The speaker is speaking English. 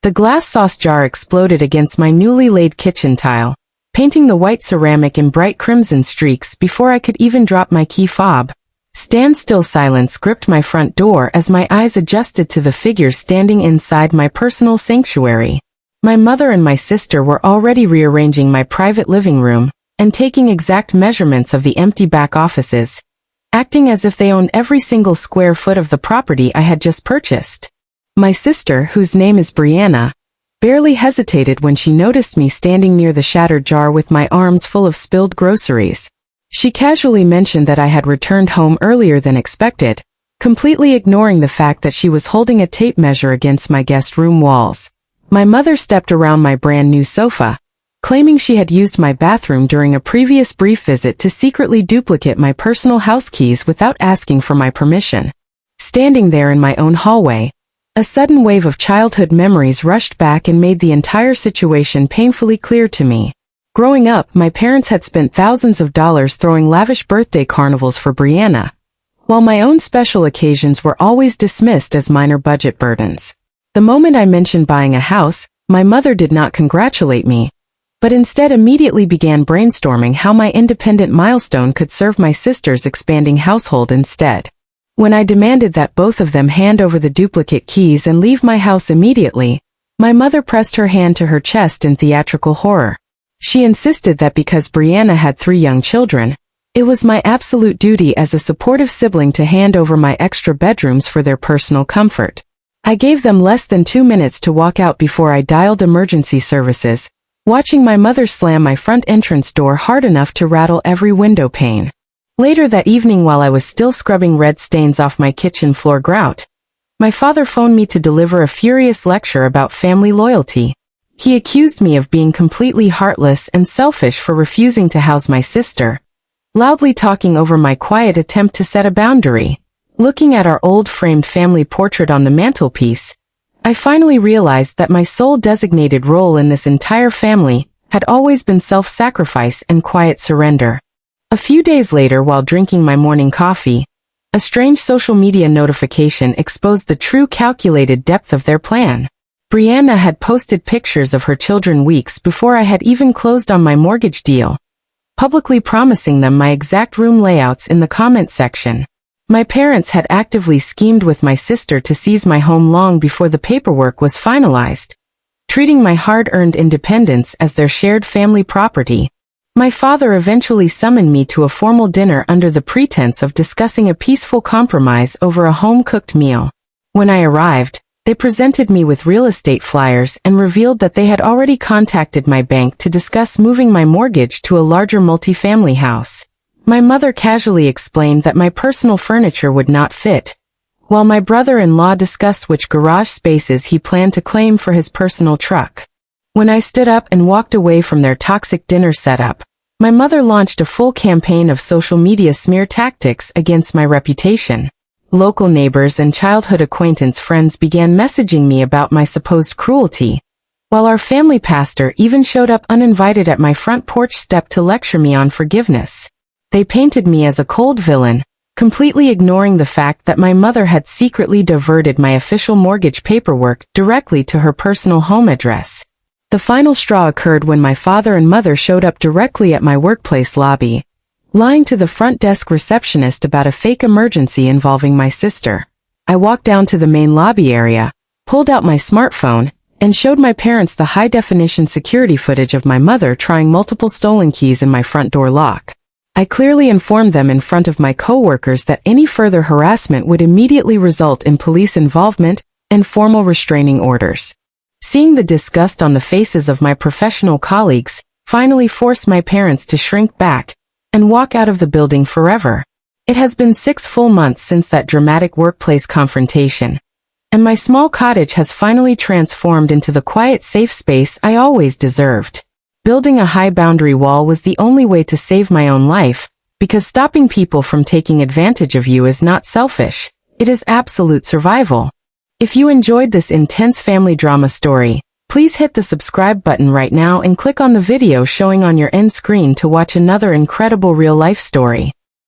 The glass sauce jar exploded against my newly laid kitchen tile, painting the white ceramic in bright crimson streaks before I could even drop my key fob. Standstill silence gripped my front door as my eyes adjusted to the figure standing inside my personal sanctuary. My mother and my sister were already rearranging my private living room and taking exact measurements of the empty back offices, acting as if they owned every single square foot of the property I had just purchased. My sister, whose name is Brianna, barely hesitated when she noticed me standing near the shattered jar with my arms full of spilled groceries. She casually mentioned that I had returned home earlier than expected, completely ignoring the fact that she was holding a tape measure against my guest room walls. My mother stepped around my brand new sofa, claiming she had used my bathroom during a previous brief visit to secretly duplicate my personal house keys without asking for my permission. Standing there in my own hallway, a sudden wave of childhood memories rushed back and made the entire situation painfully clear to me. Growing up, my parents had spent thousands of dollars throwing lavish birthday carnivals for Brianna, while my own special occasions were always dismissed as minor budget burdens. The moment I mentioned buying a house, my mother did not congratulate me, but instead immediately began brainstorming how my independent milestone could serve my sister's expanding household instead. When I demanded that both of them hand over the duplicate keys and leave my house immediately, my mother pressed her hand to her chest in theatrical horror. She insisted that because Brianna had 3 young children, it was my absolute duty as a supportive sibling to hand over my extra bedrooms for their personal comfort. I gave them less than 2 minutes to walk out before I dialed emergency services, watching my mother slam my front entrance door hard enough to rattle every window pane. Later that evening, while I was still scrubbing red stains off my kitchen floor grout, my father phoned me to deliver a furious lecture about family loyalty. He accused me of being completely heartless and selfish for refusing to house my sister, loudly talking over my quiet attempt to set a boundary. Looking at our old framed family portrait on the mantelpiece, I finally realized that my sole designated role in this entire family had always been self-sacrifice and quiet surrender. A few days later, while drinking my morning coffee, a strange social media notification exposed the true calculated depth of their plan. Brianna had posted pictures of her children weeks before I had even closed on my mortgage deal, publicly promising them my exact room layouts in the comment section. My parents had actively schemed with my sister to seize my home long before the paperwork was finalized, treating my hard-earned independence as their shared family property. My father eventually summoned me to a formal dinner under the pretense of discussing a peaceful compromise over a home-cooked meal. When I arrived, they presented me with real estate flyers and revealed that they had already contacted my bank to discuss moving my mortgage to a larger multifamily house. My mother casually explained that my personal furniture would not fit, while my brother-in-law discussed which garage spaces he planned to claim for his personal truck. When I stood up and walked away from their toxic dinner setup, my mother launched a full campaign of social media smear tactics against my reputation. Local neighbors and childhood acquaintance friends began messaging me about my supposed cruelty, while our family pastor even showed up uninvited at my front porch step to lecture me on forgiveness. They painted me as a cold villain, completely ignoring the fact that my mother had secretly diverted my official mortgage paperwork directly to her personal home address. The final straw occurred when my father and mother showed up directly at my workplace lobby, lying to the front desk receptionist about a fake emergency involving my sister. I walked down to the main lobby area, pulled out my smartphone, and showed my parents the high-definition security footage of my mother trying multiple stolen keys in my front door lock. I clearly informed them in front of my coworkers that any further harassment would immediately result in police involvement and formal restraining orders. Seeing the disgust on the faces of my professional colleagues finally forced my parents to shrink back and walk out of the building forever. It has been 6 full months since that dramatic workplace confrontation, and my small cottage has finally transformed into the quiet, safe space I always deserved. Building a high boundary wall was the only way to save my own life, because stopping people from taking advantage of you is not selfish, it is absolute survival. If you enjoyed this intense family drama story, please hit the subscribe button right now and click on the video showing on your end screen to watch another incredible real-life story.